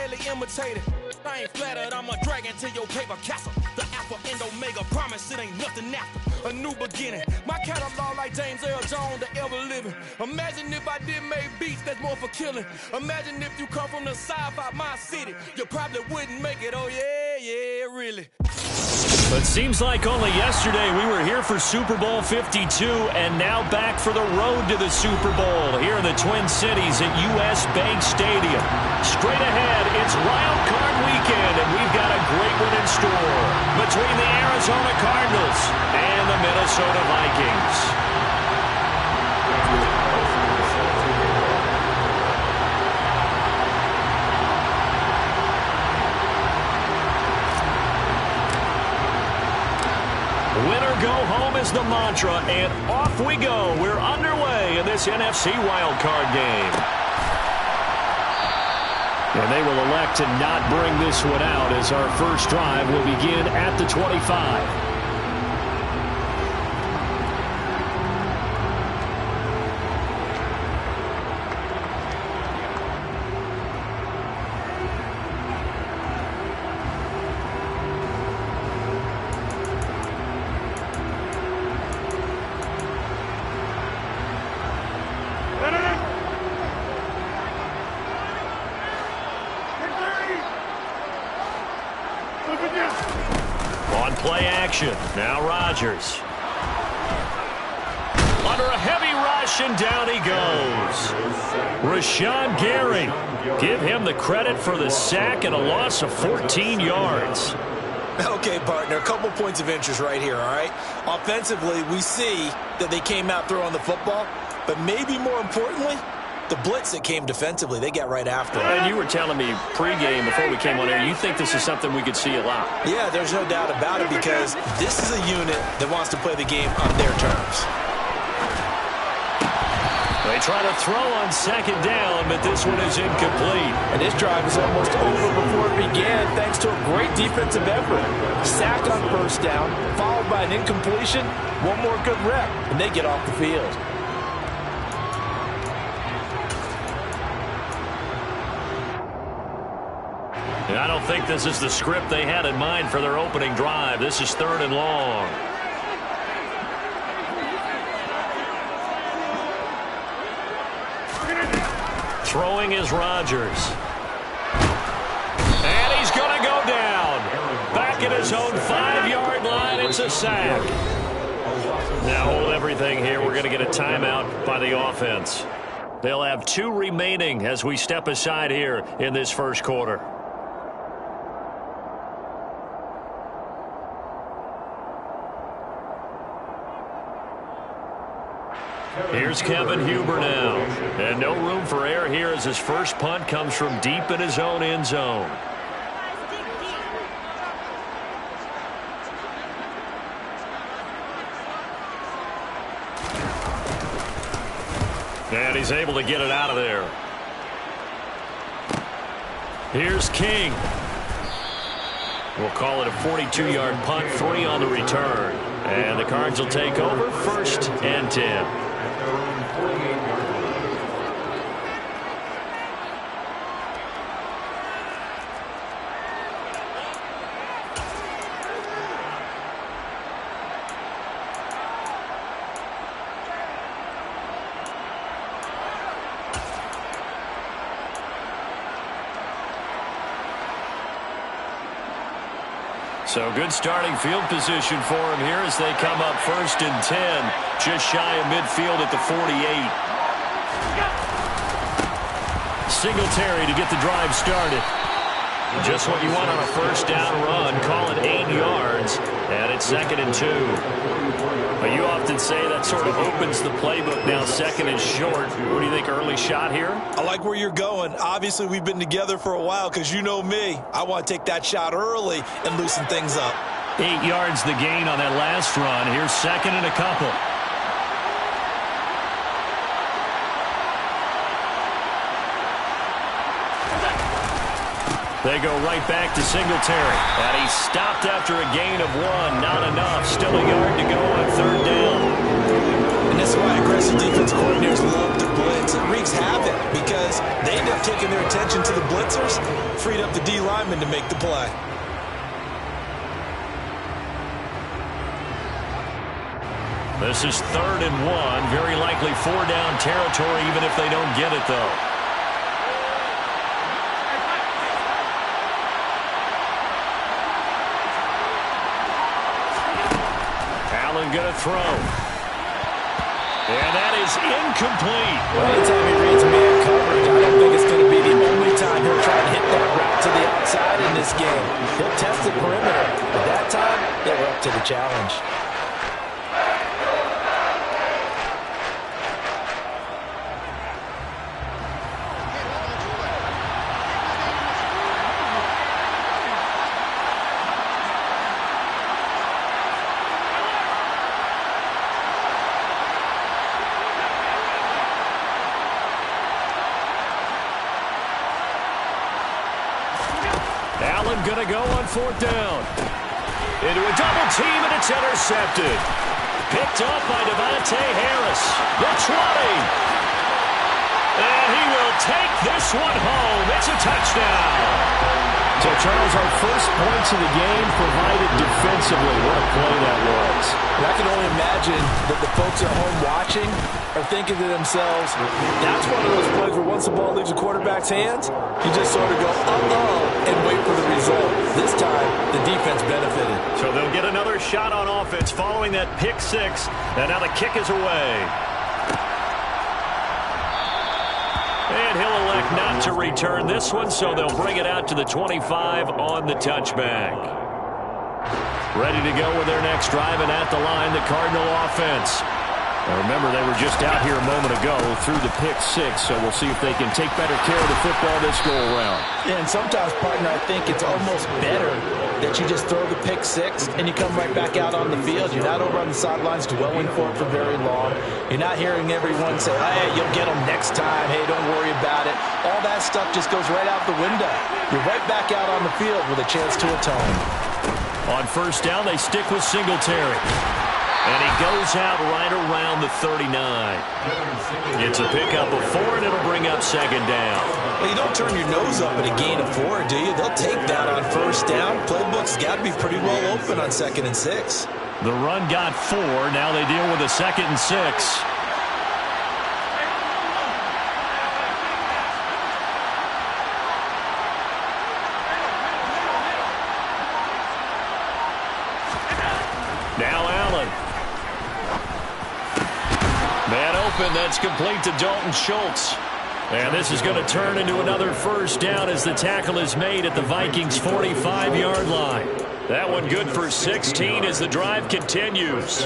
daily imitated. I ain't flattered, I'm a dragon to your paper castle. The alpha and omega, promise it ain't nothing after. A new beginning, my catalog like James Earl Jones, the ever living. Imagine if I did make beats that's more for killing. Imagine if you come from the sci-fi my city, you probably wouldn't make it, oh yeah, really. But seems like only yesterday we were here for Super Bowl 52 and now back for the road to the Super Bowl here in the Twin Cities at US Bank Stadium. Straight ahead, it's Wild Card Weekend, and we've got a great one in store between the Arizona Cardinals and the Minnesota Vikings. Winner go home is the mantra, and off we go. We're underway in this NFC wildcard game. And they will elect to not bring this one out as our first drive will begin at the 25. On play action, now Rodgers. Under a heavy rush, and down he goes. Rashawn Gary. Give him the credit for the sack and a loss of 14 yards. Okay, partner, a couple points of interest right here, all right? Offensively, we see that they came out throwing the football, but maybe more importantly, the blitz that came defensively, they got right after it. And you were telling me pregame before we came on air, you think this is something we could see a lot. Yeah, there's no doubt about it because this is a unit that wants to play the game on their terms. They try to throw on second down, but this one is incomplete. And this drive is almost over before it began thanks to a great defensive effort. Sack on first down, followed by an incompletion, one more good rep, and they get off the field. I don't think this is the script they had in mind for their opening drive. This is 3rd and long. Throwing is Rodgers. And he's going to go down. Back at his own 5-yard line, it's a sack. Now hold everything here. We're going to get a timeout by the offense. They'll have 2 remaining as we step aside here in this first quarter. Here's Kevin Huber now. And no room for error here as his first punt comes from deep in his own end zone. And he's able to get it out of there. Here's King. We'll call it a 42-yard punt, 3 on the return. And the Cards will take over 1st and 10. So good starting field position for him here as they come up 1st and 10, just shy of midfield at the 48. Singletary to get the drive started. Just what you want on a first down run. Call it 8 yards, and it's 2nd and 2. But you often say that sort of opens the playbook now, 2nd and short. What do you think, early shot here? I like where you're going. Obviously, we've been together for a while because you know me. I want to take that shot early and loosen things up. 8 yards the gain on that last run. Here's 2nd and a couple. They go right back to Singletary. And he's stopped after a gain of 1. Not enough. Still a yard to go on 3rd down. And this This is why aggressive defense coordinators love to blitz. It wreaks havoc because they end up taking their attention to the blitzers, freed up the D lineman to make the play. This is 3rd and 1. Very likely 4-down territory, even if they don't get it, though. Allen going to throw. And that is incomplete. Well, anytime he reads man coverage, I don't think it's going to be the only time he'll try to hit that route to the outside in this game. He'll test the perimeter. But that time, they were up to the challenge. Allen going to go on 4th down. Into a double team, and it's intercepted. Picked up by Devontae Harris. The 20. And he will take this one home. It's a touchdown. So, Charles, our first points of the game provided defensively. What a play that was. And I can only imagine that the folks at home watching are thinking to themselves, that's one of those plays where once the ball leaves a quarterback's hands, you just sort of go, uh-oh, and wait for the result. This time, the defense benefited. So they'll get another shot on offense following that pick 6. And now the kick is away. And he'll elect not to return this one, so they'll bring it out to the 25 on the touchback. Ready to go with their next drive, and at the line, the Cardinal offense. Now remember, they were just out here a moment ago through the pick 6, so we'll see if they can take better care of the football this go-around. And sometimes, partner, I think it's almost better that you just throw the pick 6 and you come right back out on the field. You're not over on the sidelines dwelling for it for very long. You're not hearing everyone say, hey, you'll get them next time. Hey, don't worry about it. All that stuff just goes right out the window. You're right back out on the field with a chance to atone. On 1st down, they stick with Singletary. And he goes out right around the 39. It's a pickup of 4, and it'll bring up 2nd down. Well, you don't turn your nose up at a gain of 4, do you? They'll take that on 1st down. Playbook's got to be pretty well open on 2nd and 6. The run got 4. Now they deal with a 2nd and 6. Now Allen. Man open, that's complete to Dalton Schultz. And this is going to turn into another 1st down as the tackle is made at the Vikings' 45-yard line. That one good for 16 as the drive continues.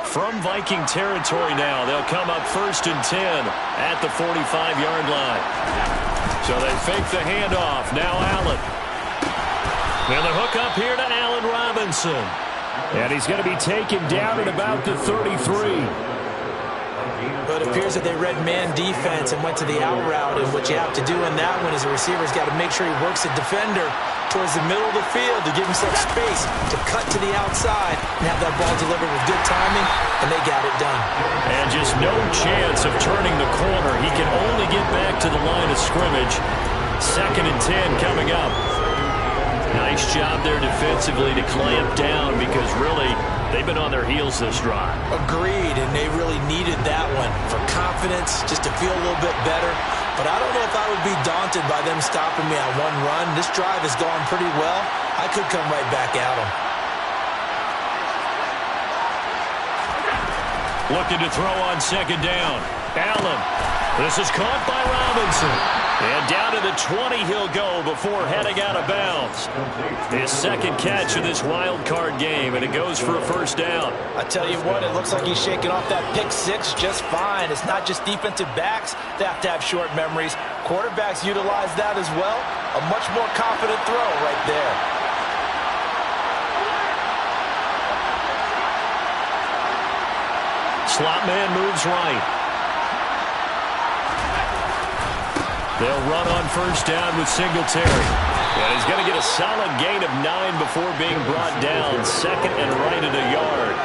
From Viking territory now, they'll come up 1st and 10 at the 45-yard line. So they fake the handoff. Now Allen. And the hook up here to Allen Robinson. And he's going to be taken down at about the 33. But it appears that they read man defense and went to the out route, and what you have to do in that one is a receiver's got to make sure he works the defender towards the middle of the field to give himself space to cut to the outside and have that ball delivered with good timing, and they got it done. And just no chance of turning the corner. He can only get back to the line of scrimmage. 2nd and 10 coming up. Nice job there defensively to clamp down because really they've been on their heels this drive. Agreed, and they really needed that one for confidence, just to feel a little bit better. But I don't know if I would be daunted by them stopping me on one run. This drive has gone pretty well. I could come right back at them. Looking to throw on 2nd down. Allen. This is caught by Robinson. And down to the 20 he'll go before heading out of bounds. His 2nd catch of this wild card game, and it goes for a 1st down. I tell you what, it looks like he's shaking off that pick 6 just fine. It's not just defensive backs that have to have short memories. Quarterbacks utilize that as well. A much more confident throw right there. Slot man moves right. They'll run on 1st down with Singletary. And he's going to get a solid gain of 9 before being brought down. Second and right at a yard.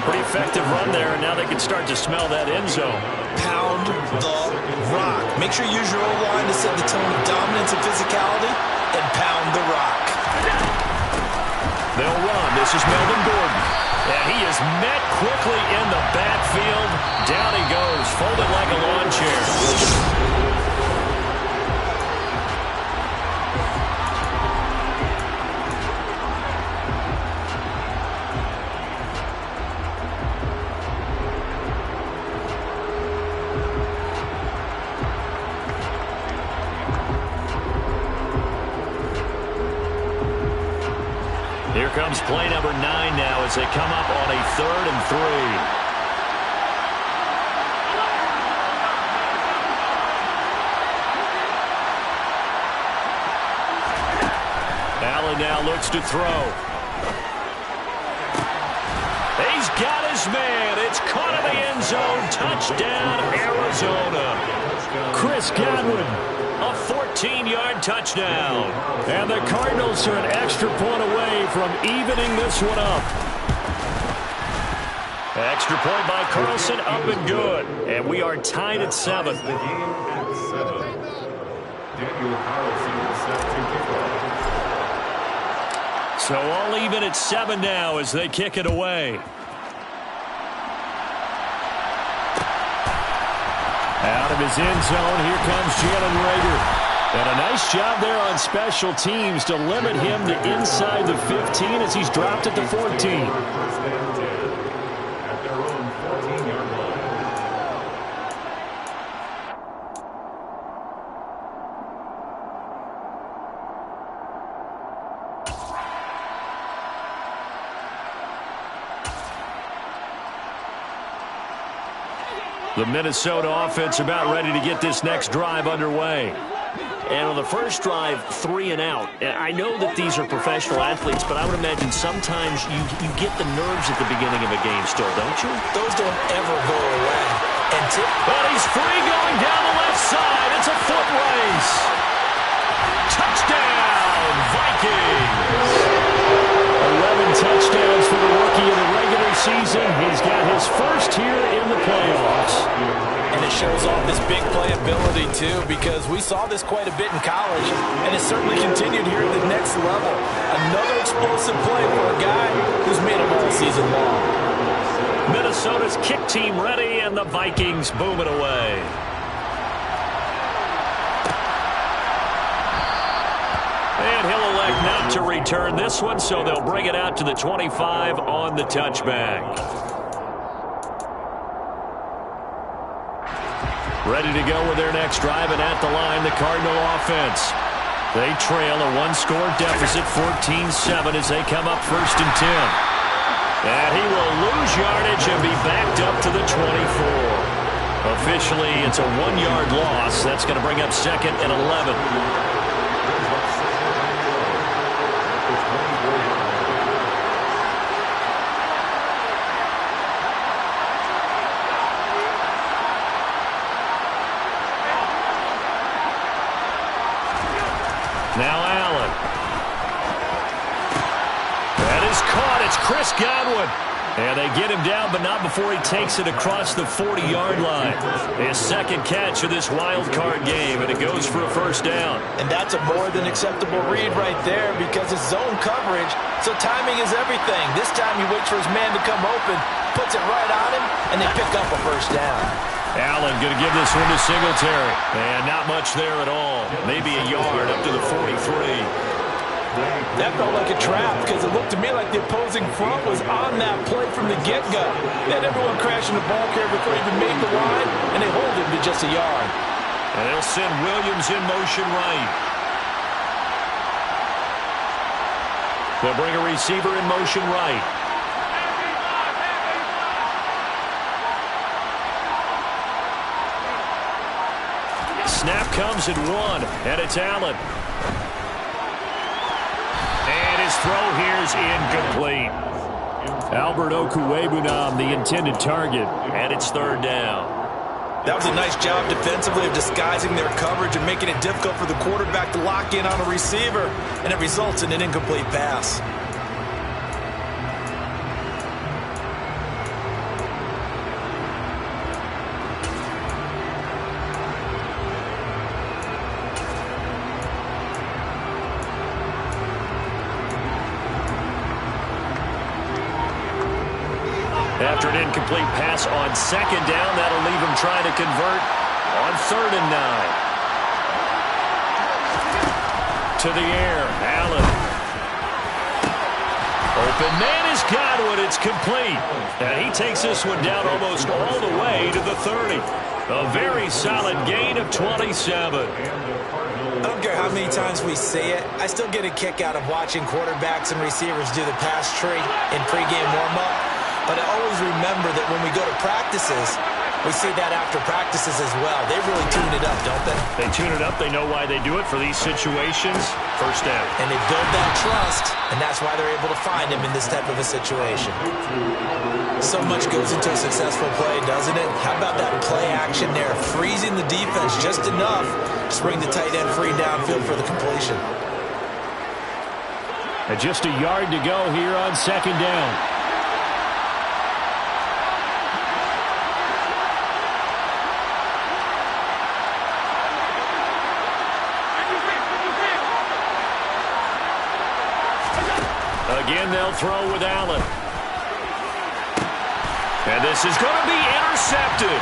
Pretty effective run there, and now they can start to smell that end zone. Pound the rock. Make sure you use your O-line to set the tone of dominance and physicality, and pound the rock. They'll run. This is Melvin Gordon. And he is met quickly in the backfield. Down he goes, folded like a lawn chair. Here comes play number 9 now as they come up on a 3rd and 3. Allen now looks to throw. He's got his man. It's caught in the end zone. Touchdown, Arizona. Chris Godwin. A 14-yard touchdown. And the Cardinals are an extra point away from evening this one up. Extra point by Carlson, up and good. And we are tied at 7. So all even at 7 now as they kick it away. Out of his end zone, here comes Jalen Reagor. And a nice job there on special teams to limit him to inside the 15 as he's dropped at the 14. The Minnesota offense about ready to get this next drive underway. And on the first drive, 3 and out. I know that these are professional athletes, but I would imagine sometimes you get the nerves at the beginning of a game still, don't you? Those don't ever go away. But he's free going down the left side. It's a foot race. Touchdown, Vikings. 11 touchdowns for the rookie in the regular season. He's got his first here in the playoffs. And it shows off this big playability, too, because we saw this quite a bit in college, and it's certainly continued here at the next level. Another explosive play for a guy who's made it all season long. Minnesota's kick team ready, and the Vikings boom it away. And he'll elect not to return this one, so they'll bring it out to the 25 on the touchback. Ready to go with their next drive, and at the line, the Cardinal offense. They trail a 1-score deficit, 14-7, as they come up 1st and 10. And he will lose yardage and be backed up to the 24. Officially, it's a 1-yard loss. That's going to bring up 2nd and 11. Now Allen. That is caught. It's Chris Godwin. And they get him down, but not before he takes it across the 40-yard line. His second catch of this wild card game, and it goes for a 1st down. And that's a more than acceptable read right there because it's zone coverage, so timing is everything. This time he waits for his man to come open, puts it right on him, and they pick up a 1st down. Allen going to give this one to Singletary. And not much there at all. Maybe a yard up to the 43. That felt like a trap because it looked to me like the opposing front was on that play from the get-go. They had everyone crashing the ball carrier before he even made the line, and they hold him to just a yard. And they'll send Williams in motion right. They'll bring a receiver in motion right. Snap comes at 1, and it's Allen. And his throw here is incomplete. Albert Okwuegbunam, the intended target, and it's 3rd down. That was a nice job defensively of disguising their coverage and making it difficult for the quarterback to lock in on a receiver, and it results in an incomplete pass. After an incomplete pass on second down, that'll leave him trying to convert on 3rd and 9. To the air, Allen. Open man is Godwin. It's complete. And he takes this one down almost all the way to the 30. A very solid gain of 27. I don't care how many times we see it. I still get a kick out of watching quarterbacks and receivers do the pass tree in pregame warm-up. But I always remember that when we go to practices, we see that after practices as well. They really tune it up, don't they? They tune it up. They know why they do it for these situations. First down. And they build that trust, and that's why they're able to find him in this type of a situation. So much goes into a successful play, doesn't it? How about that play action there? Freezing the defense just enough to bring the tight end free downfield for the completion. And just a yard to go here on 2nd down. Again, they'll throw with Allen. And this is going to be intercepted.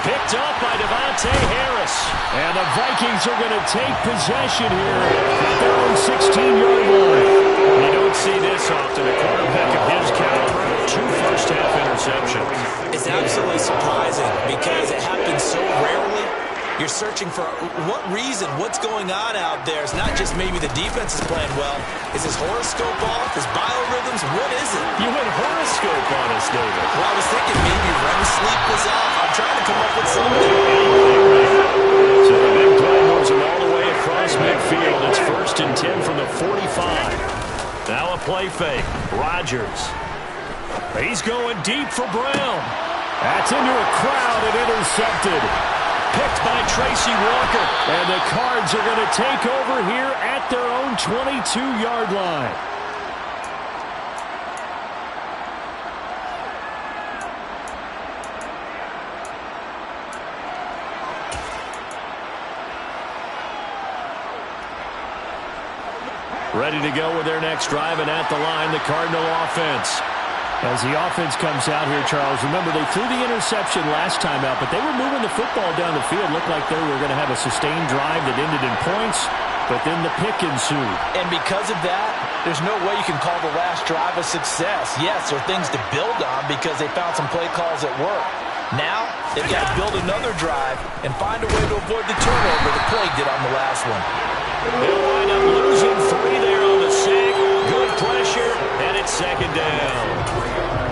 Picked up by Devontae Harris. And the Vikings are going to take possession here at their own 16-yard line. You don't see this often. A quarterback of his caliber, 2 first-half interceptions. It's absolutely surprising because it happens so rarely. You're searching for what reason, what's going on out there. It's not just maybe the defense is playing well. Is his horoscope off? His biorhythms? What is it? You went horoscope on us, David. Well, I was thinking maybe REM sleep was off. I'm trying to come up with something. So the big play moves him all the way across midfield. It's 1st and 10 from the 45. Now a play fake. Rodgers. He's going deep for Brown. That's into a crowd and intercepted. Picked by Tracy Walker. And the Cards are going to take over here at their own 22-yard line. Ready to go with their next drive, and at the line, the Cardinal offense. As the offense comes out here, Charles, remember they threw the interception last time out, but they were moving the football down the field. Looked like they were going to have a sustained drive that ended in points, but then the pick ensued. And because of that, there's no way you can call the last drive a success. Yes, there are things to build on because they found some play calls that work. Now, they've got to build another drive and find a way to avoid the turnover the plague did on the last one. They'll wind up losing 3 there on the sack. Good pressure, and it's 2nd down.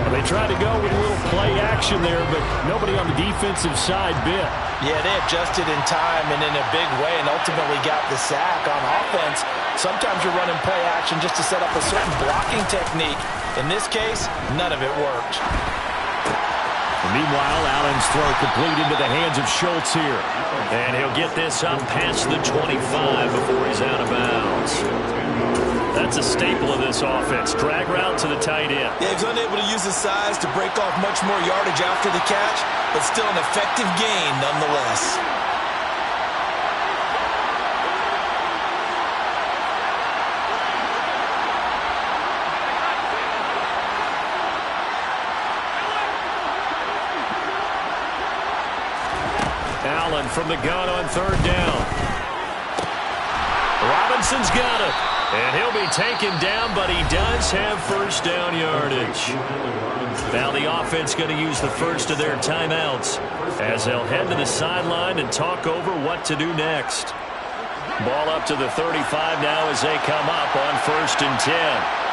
They tried to go with a little play action there, but nobody on the defensive side bit. Yeah, they adjusted in time and in a big way and ultimately got the sack on offense. Sometimes you're running play action just to set up a certain blocking technique. In this case, none of it worked. Meanwhile, Allen's throw complete into the hands of Schultz here. And he'll get this up past the 25 before he's out of bounds. That's a staple of this offense. Drag route to the tight end. Yeah, he's unable to use his size to break off much more yardage after the catch, but still an effective gain nonetheless. Allen from the gun on 3rd down. Robinson's got it. And he'll be taken down, but he does have first down yardage. Now the offense going to use the first of their timeouts as they'll head to the sideline and talk over what to do next. Ball up to the 35 now as they come up on 1st and 10.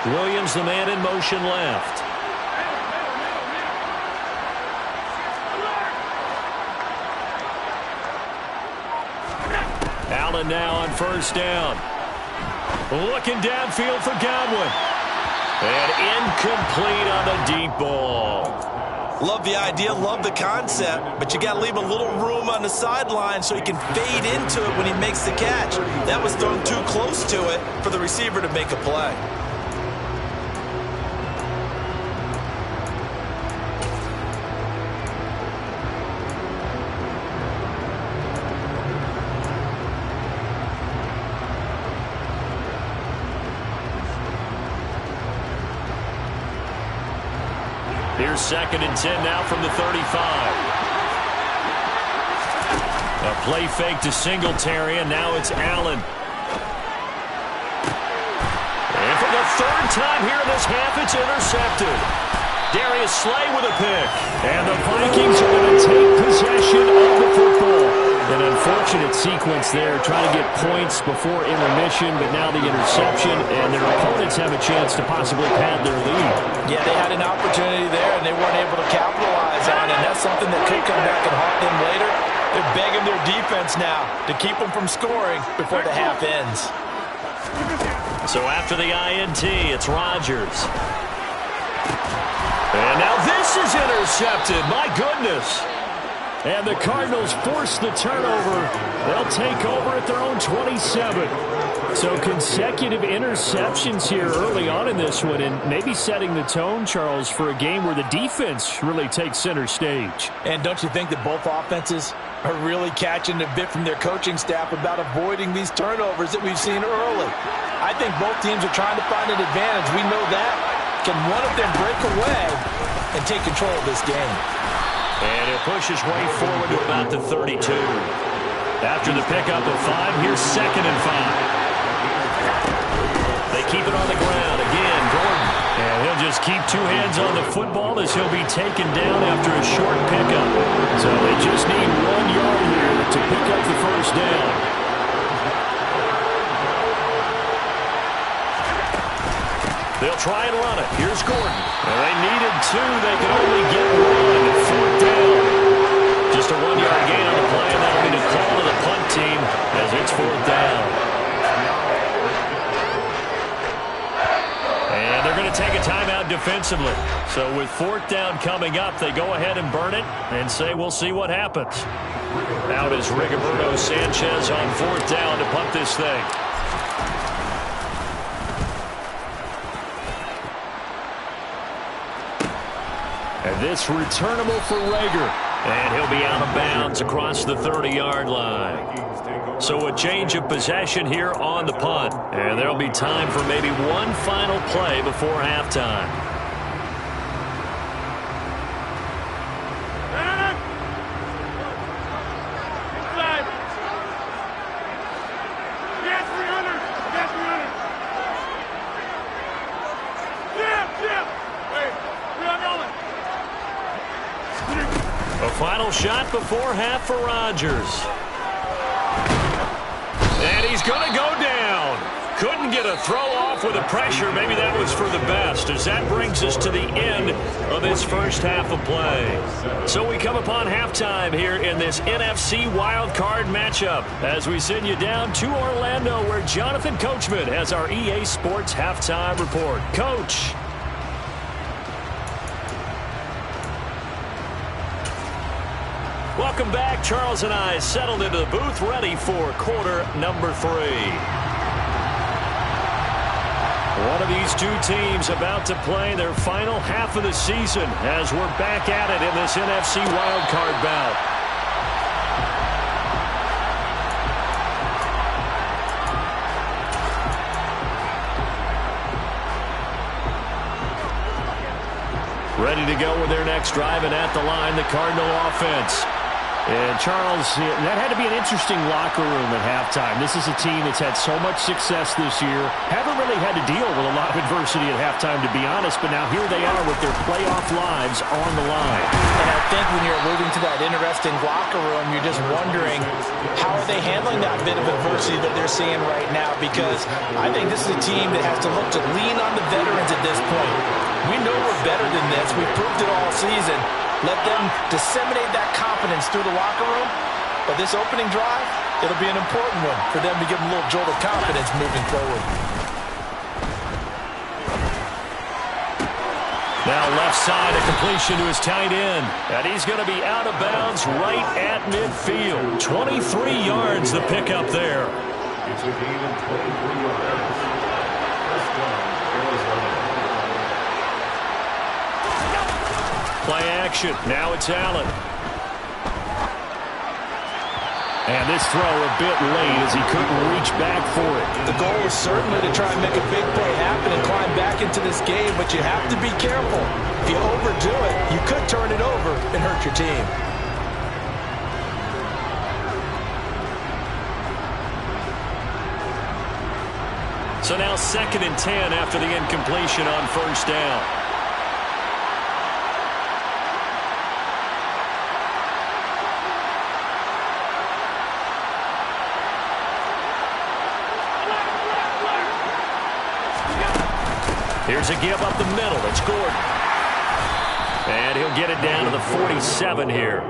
Williams, the man in motion left. Allen now on first down. Looking downfield for Godwin. And incomplete on the deep ball. Love the idea, love the concept, but you got to leave a little room on the sideline so he can fade into it when he makes the catch. That was thrown too close to it for the receiver to make a play. Here's 2nd and 10 now from the 35. A play fake to Singletary, and now it's Allen. And for the 3rd time here in this half, it's intercepted. Darius Slay with a pick. And the Vikings are going to take possession of the football. An unfortunate sequence there, trying to get points before intermission, but now the interception, and their opponents have a chance to possibly pad their lead. Yeah, they had an opportunity there, and they weren't able to capitalize on it, and that's something that could come back and haunt them later. They're begging their defense now to keep them from scoring before the half ends. So after the INT, it's Rodgers. And now this is intercepted. My goodness. And the Cardinals force the turnover. They'll take over at their own 27. So consecutive interceptions here early on in this one, and maybe setting the tone, Charles, for a game where the defense really takes center stage. And don't you think that both offenses are really catching a bit from their coaching staff about avoiding these turnovers that we've seen early? I think both teams are trying to find an advantage. We know that. Can one of them break away and take control of this game? And it pushes way forward to about the 32. After the pickup of 5, here's 2nd and 5. They keep it on the ground. Again, Gordon. And he'll just keep 2 hands on the football as he'll be taken down after a short pickup. So they just need 1 yard here to pick up the first down. They'll try and run it. Here's Gordon. And they needed 2. They could only get 1. 4th down. Just a 1-yard gain on the play, and that'll be the call to the punt team as it's 4th down. And they're going to take a timeout defensively. So with 4th down coming up, they go ahead and burn it and say we'll see what happens. Out is Rigoberto Sanchez on 4th down to punt this thing. And this returnable for Rager. And he'll be out of bounds across the 30-yard line. So a change of possession here on the punt. And there'll be time for maybe one final play before halftime. Final shot before half for Rodgers. And he's going to go down. Couldn't get a throw off with the pressure. Maybe that was for the best, as that brings us to the end of this first half of play. So we come upon halftime here in this NFC wildcard matchup as we send you down to Orlando, where Jonathan Coachman has our EA Sports halftime report. Coach. Welcome back. Charles and I settled into the booth, ready for quarter number 3. One of these 2 teams about to play their final half of the season as we're back at it in this NFC wildcard bout. Ready to go with their next drive, and at the line, the Cardinal offense. And, Charles, that had to be an interesting locker room at halftime. This is a team that's had so much success this year. Haven't really had to deal with a lot of adversity at halftime, to be honest, but now here they are with their playoff lives on the line. And I think when you're alluding to that interesting locker room, you're just wondering how are they handling that bit of adversity that they're seeing right now, because I think this is a team that has to look to lean on the veterans at this point. We know we're better than this. We've proved it all season. Let them disseminate that confidence through the locker room But this opening drive, it'll be an important one for them to give them a little jolt of confidence moving forward. Now left side, a completion to his tight end. And he's going to be out of bounds right at midfield. 23 yards the pickup there. It's a gain of 23 yards. First down, Arizona. Play action. Now it's Allen. And this throw a bit late as he couldn't reach back for it. The goal is certainly to try and make a big play happen and climb back into this game, but you have to be careful. If you overdo it, you could turn it over and hurt your team. So now 2nd and 10 after the incompletion on first down. Here's a give up the middle. It's Gordon. And he'll get it down to the 47 here.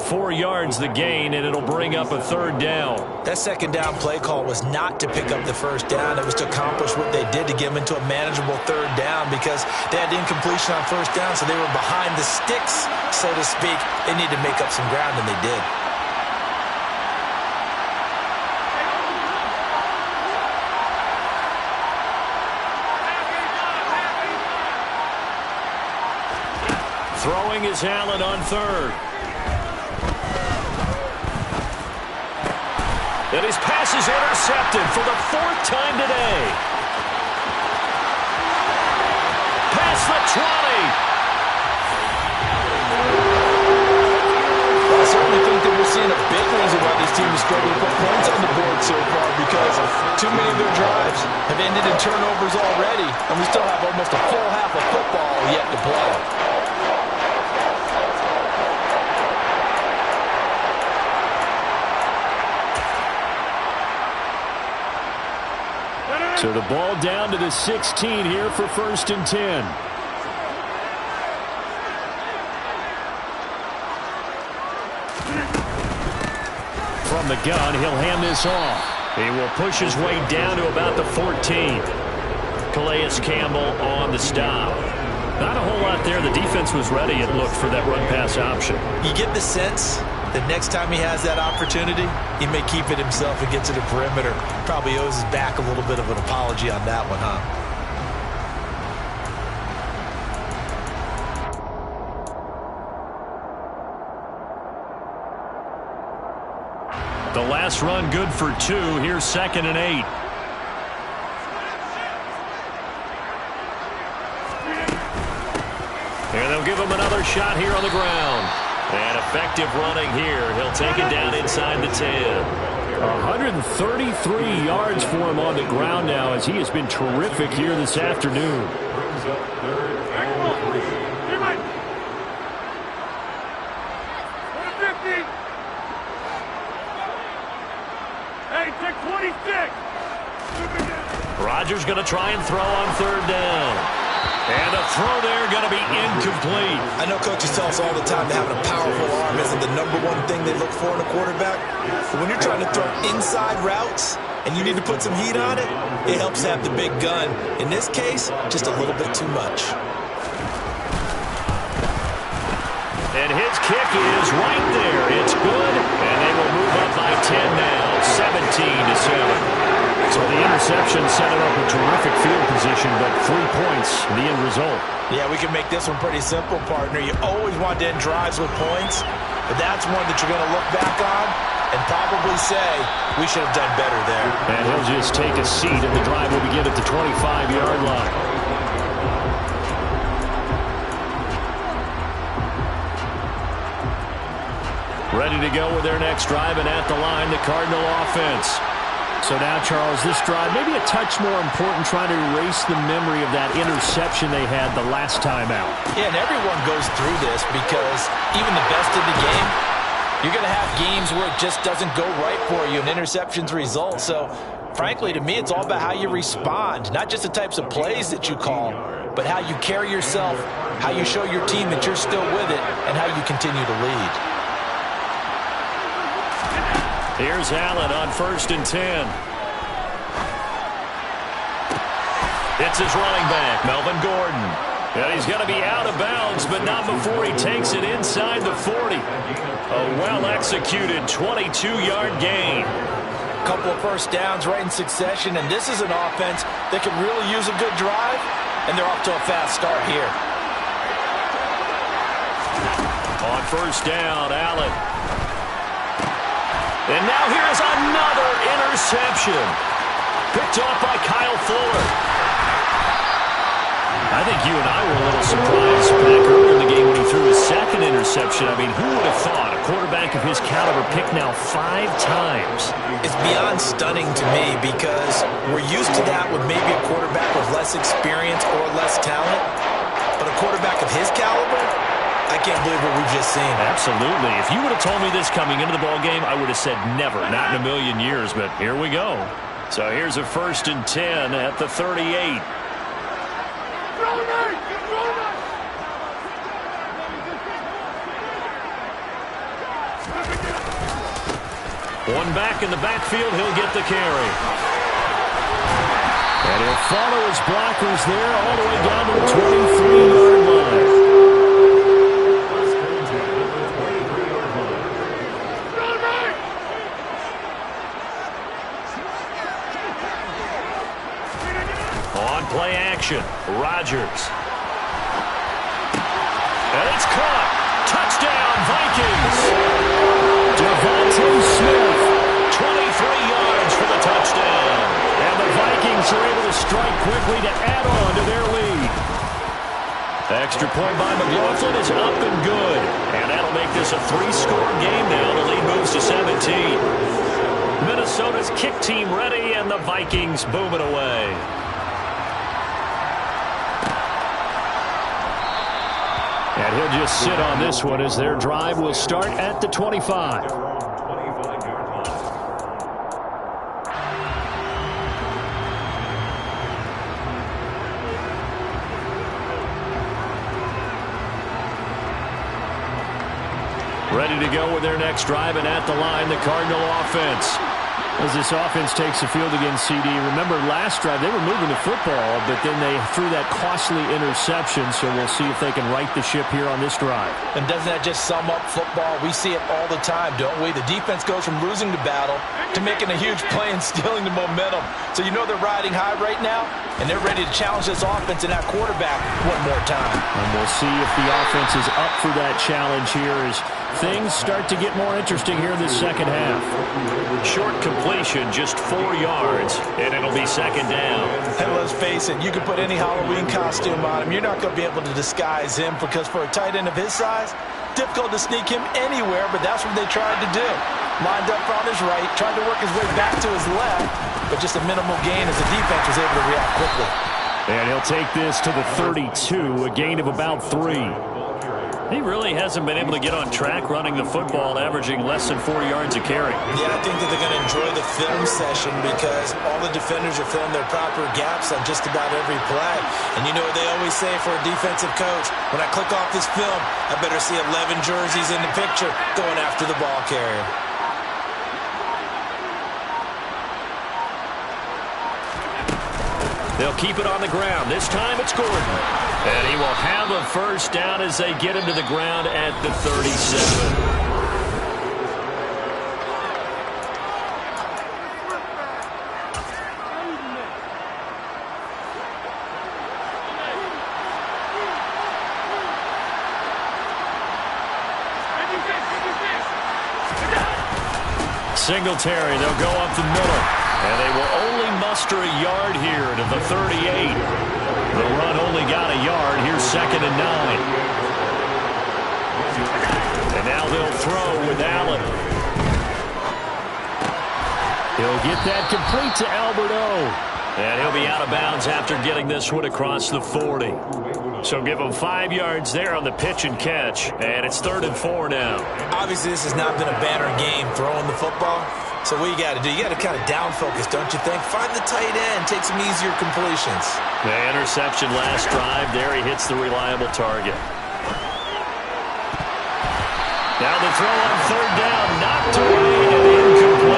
4 yards the gain, and it'll bring up a 3rd down. That 2nd down play call was not to pick up the 1st down. It was to accomplish what they did to get them into a manageable 3rd down because they had incompletion on 1st down, so they were behind the sticks, so to speak. They needed to make up some ground, and they did. Throwing is Allen on 3rd. And his pass is intercepted for the 4th time today. Past the 20. I certainly think that we're seeing a big reason why this team is struggling to put points on the board so far because too many of their drives have ended in turnovers already, and we still have almost a full half of football yet to play. So the ball down to the 16 here for 1st and 10. From the gun, he'll hand this off. He will push his way down to about the 14. Calais Campbell on the stop. Not a whole lot there. The defense was ready, it looked, for that run-pass option. You get the sense that next time he has that opportunity, he may keep it himself and get to the perimeter. Probably owes his back a little bit of an apology on that one, huh? The last run good for 2. Here's 2nd and 8. And they'll give him another shot here on the ground. And effective running here. He'll take it down inside the 10. 133 yards for him on the ground now as he has been terrific here this afternoon. Brings up 3rd and 3. Rodgers going to try and throw on 3rd down. And a throw there going to be incomplete. I know coaches tell us all the time that having a powerful arm isn't the #1 thing they look for in a quarterback. But when you're trying to throw inside routes and you need to put some heat on it, it helps to have the big gun. In this case, just a little bit too much. And his kick is right there. It's good, and they will move up by 10 now, 17-7. So the interception set it up a terrific field position, but 3 points, the end result. Yeah, we can make this one pretty simple, partner. You always want to end drives with points, but that's one that you're going to look back on and probably say, we should have done better there. And he'll just take a seat, and the drive will begin at the 25-yard line. Ready to go with their next drive, and at the line, the Cardinal offense. So now, Charles, this drive maybe a touch more important, trying to erase the memory of that interception they had the last time out. Yeah, and everyone goes through this because even the best in the game, you're going to have games where it just doesn't go right for you and interceptions result. So, frankly, to me, it's all about how you respond, not just the types of plays that you call, but how you carry yourself, how you show your team that you're still with it, and how you continue to lead. Here's Allen on 1st and 10. It's his running back, Melvin Gordon. And he's going to be out of bounds, but not before he takes it inside the 40. A well-executed 22-yard gain. Couple of first downs right in succession, and this is an offense that could really use a good drive, and they're off to a fast start here. On 1st down, Allen. And now here's another interception. Picked off by Kyle Fuller. I think you and I were a little surprised back earlier in the game when he threw his second interception. I mean, who would have thought a quarterback of his caliber picked now 5 times? It's beyond stunning to me because we're used to that with maybe a quarterback with less experience or less talent. But a quarterback of his caliber, I can't believe what we've just seen. Absolutely. If you would have told me this coming into the ballgame, I would have said never, not in a million years. But here we go. So here's a 1st and 10 at the 38. One back in the backfield, he'll get the carry. And he'll follow his blockers there all the way down to the 23-yard line. On play action, Rodgers. And it's caught. Touchdown, Vikings. Devontae Smith, 23 yards for the touchdown. And the Vikings are able to strike quickly to add on to their lead. Extra point by McLaughlin is up and good. And that'll make this a 3-score game now. The lead moves to 17. Minnesota's kick team ready, and the Vikings booming away. And he'll just sit on this one as their drive will start at the 25. Ready to go with their next drive, and at the line, the Cardinal offense. As this offense takes the field against CD, remember last drive they were moving the football, but then they threw that costly interception, so we'll see if they can right the ship here on this drive. And doesn't that just sum up football? We see it all the time, don't we? The defense goes from losing the battle to making a huge play and stealing the momentum. So you know they're riding high right now, and they're ready to challenge this offense and that quarterback one more time. And we'll see if the offense is up for that challenge here as things start to get more interesting here in the second half. Short completion, just 4 yards, and it'll be second down. And let's face it, you can put any Halloween costume on him. You're not going to be able to disguise him because for a tight end of his size, difficult to sneak him anywhere, but that's what they tried to do. Lined up on his right, tried to work his way back to his left, but just a minimal gain as the defense was able to react quickly. And he'll take this to the 32, a gain of about 3. He really hasn't been able to get on track running the football, averaging less than 4 yards a carry. Yeah, I think that they're going to enjoy the film session because all the defenders are filling their proper gaps on just about every play. And you know what they always say for a defensive coach? When I click off this film, I better see 11 jerseys in the picture going after the ball carrier. They'll keep it on the ground. This time it's Gordon. And he will have a first down as they get him to the ground at the 37. Singletary, they'll go up the middle. And they will only muster a yard here to the 38. The run only got a yard. Here's 2nd and 9. And now they'll throw with Allen. He'll get that complete to Alberto. And he'll be out of bounds after getting this one across the 40. So give him 5 yards there on the pitch and catch. And it's 3rd and 4 now. Obviously, this has not been a banner game throwing the football. So what you got to do, you got to kind of down focus, don't you think? Find the tight end, take some easier completions. The interception last drive. There he hits the reliable target. Now the throw on 3rd down, knocked away and incomplete.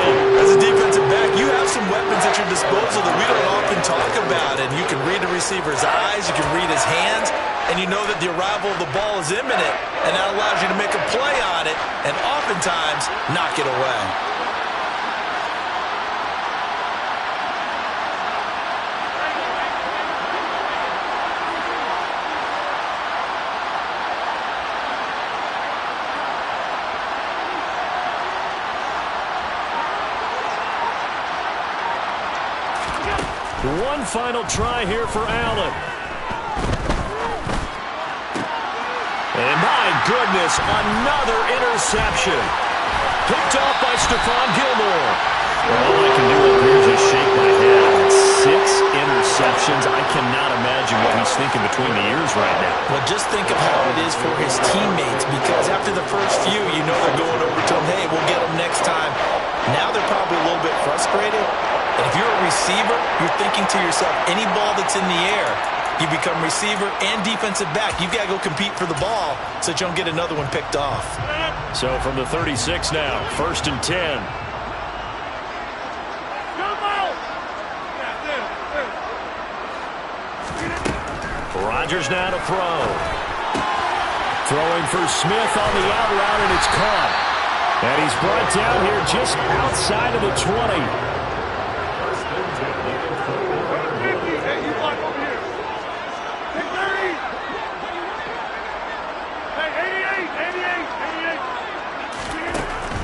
arrival of the ball is imminent, and that allows you to make a play on it and oftentimes knock it away. One final try here for Allen. And my goodness, another interception. Picked off by Stephon Gilmore. Well, all I can do up here is just shake my head. 6 interceptions. I cannot imagine what he's thinking between the ears right now. Well, just think of how it is for his teammates, because after the first few, you know they're going over to him, hey, we'll get him next time. Now they're probably a little bit frustrated. And if you're a receiver, you're thinking to yourself, any ball that's in the air, you become receiver and defensive back. You've got to go compete for the ball so that you don't get another one picked off. So from the 36 now, 1st and 10. Rodgers now to throw. Throwing for Smith on the out route, and it's caught. And he's brought down here just outside of the 20.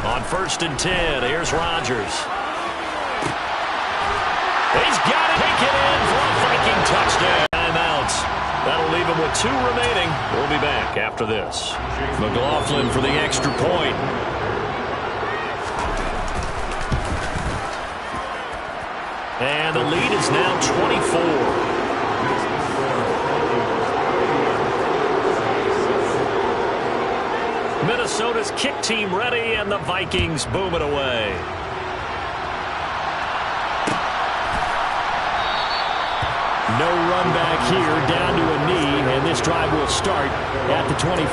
On 1st and 10, here's Rodgers. He's got it. Take it in for a Viking touchdown. Timeouts. That'll leave him with 2 remaining. We'll be back after this. McLaughlin for the extra point. And the lead is now 24. Minnesota's kick team ready, and the Vikings boom it away. No run back here, down to a knee, and this drive will start at the 25.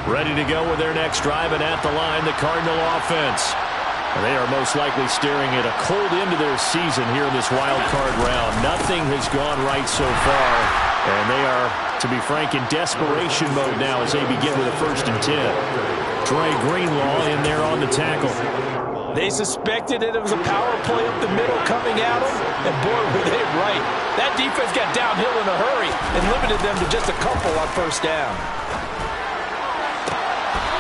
Ready to go with their next drive, and at the line, the Cardinal offense. They are most likely staring at a cold end to their season here in this wild card round. Nothing has gone right so far, and they are, to be frank, in desperation mode now as they begin with a 1st and 10. Dre Greenlaw in there on the tackle. They suspected it was a power play up the middle coming at them, and boy, were they right. That defense got downhill in a hurry and limited them to just a couple on 1st down.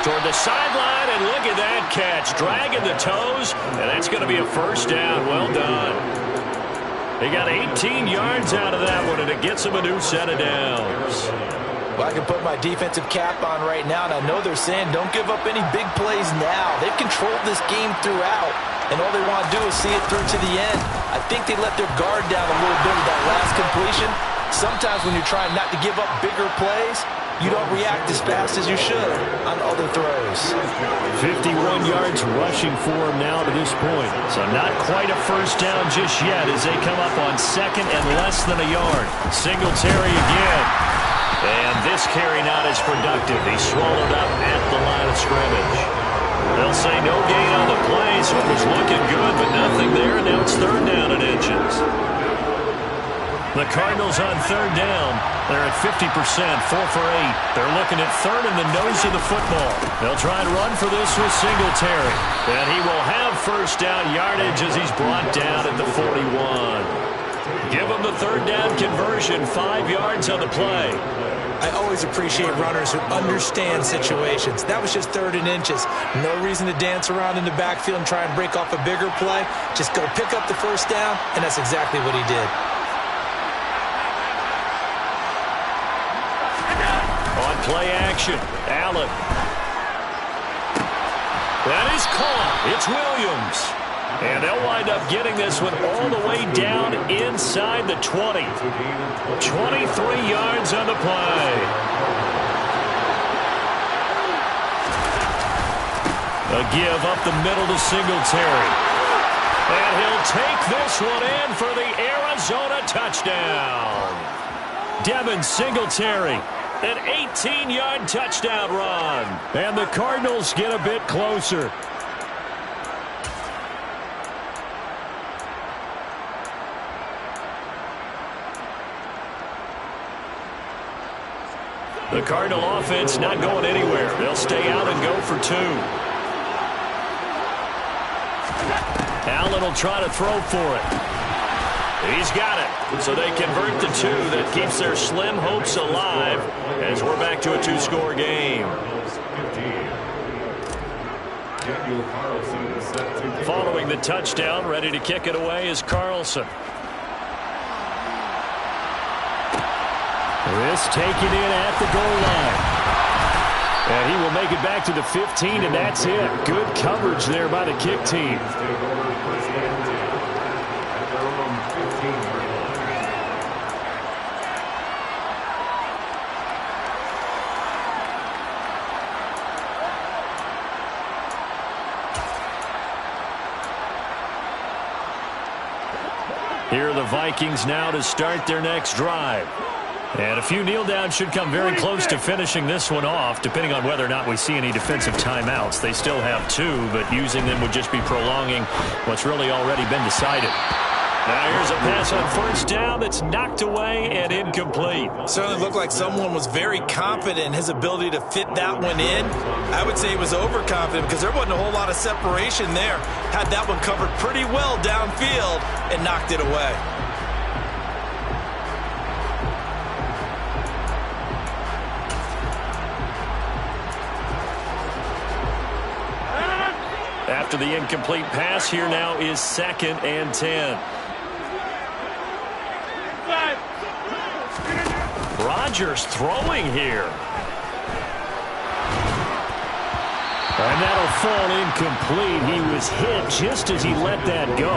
Toward the sideline, and look at that catch. Dragging the toes, and that's going to be a 1st down. Well done. They got 18 yards out of that one, and it gets them a new set of downs. Well, I can put my defensive cap on right now, and I know they're saying don't give up any big plays now. They've controlled this game throughout, and all they want to do is see it through to the end. I think they let their guard down a little bit with that last completion. Sometimes when you're trying not to give up bigger plays, you don't react as fast as you should on other throws. 51 yards rushing for him now to this point. So not quite a 1st down just yet as they come up on 2nd and less than a yard. Singletary again. And this carry not as productive. He swallowed up at the line of scrimmage. They'll say no gain on the play, so it was looking good, but nothing there. Now it's 3rd down and inches. The Cardinals on 3rd down. They're at 50%, 4 for 8. They're looking at 3rd in the nose of the football. They'll try and run for this with Singletary. And he will have 1st down yardage as he's brought down at the 41. Give him the 3rd down conversion, 5 yards on the play. I always appreciate runners who understand situations. That was just 3rd and inches. No reason to dance around in the backfield and try and break off a bigger play. Just go pick up the 1st down, and that's exactly what he did. Play action. Allen. That is caught. It's Williams. And they'll wind up getting this one all the way down inside the 20. 23 yards on the play. A give up the middle to Singletary. And he'll take this one in for the Arizona touchdown. Devin Singletary. An 18-yard touchdown run. And the Cardinals get a bit closer. The Cardinal offense not going anywhere. They'll stay out and go for 2. Allen will try to throw for it. He's got it. So they convert the 2. That keeps their slim hopes alive as we're back to a 2-score game. Following the touchdown, ready to kick it away is Carlson. This taken in at the goal line. And he will make it back to the 15, and that's it. Good coverage there by the kick team. Here are the Vikings now to start their next drive. And a few kneel downs should come very close to finishing this one off, depending on whether or not we see any defensive timeouts. They still have 2, but using them would just be prolonging what's really already been decided. Now here's a pass on first down that's knocked away and incomplete. Certainly looked like someone was very confident in his ability to fit that one in. I would say he was overconfident because there wasn't a whole lot of separation there. Had that one covered pretty well downfield and knocked it away. After the incomplete pass, here now is 2nd and 10. Rodgers throwing here. And that'll fall incomplete. He was hit just as he let that go.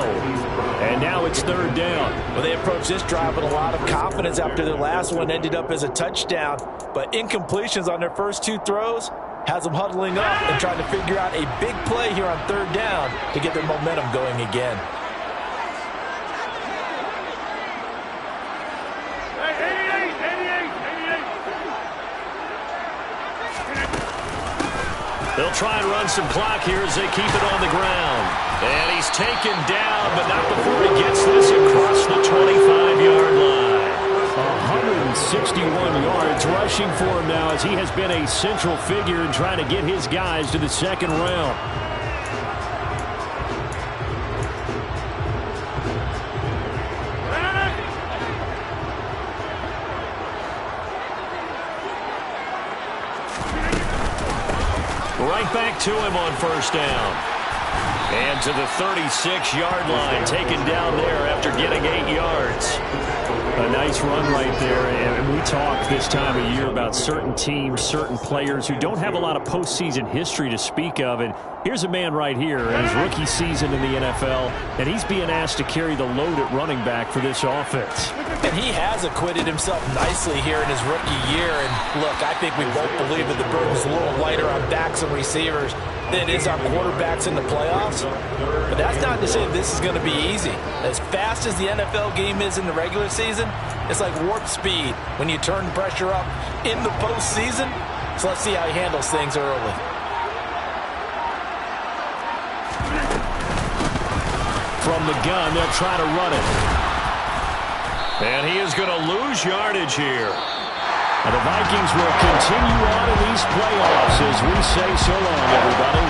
And now it's 3rd down. Well, they approached this drive with a lot of confidence after their last one ended up as a touchdown. But incompletions on their first 2 throws has them huddling up and trying to figure out a big play here on 3rd down to get their momentum going again. They'll try and run some clock here as they keep it on the ground. And he's taken down, but not before he gets this across the 25-yard line. 161 yards rushing for him now as he has been a central figure in trying to get his guys to the 2nd round. Right back to him on first down. And to the 36-yard line, taken down there after getting 8 yards. A nice run right there. And we talk this time of year about certain teams, certain players who don't have a lot of postseason history to speak of. And here's a man right here in his rookie season in the NFL, and he's being asked to carry the load at running back for this offense. And he has acquitted himself nicely here in his rookie year. And look, I think we both believe that the burden's a little lighter on backs and receivers than it is on quarterbacks in the playoffs. But that's not to say this is going to be easy. As fast as the NFL game is in the regular season, it's like warp speed when you turn pressure up in the postseason. So let's see how he handles things early. From the gun, they'll try to run it. And he is going to lose yardage here. And the Vikings will continue on in these playoffs as we say so long, everybody.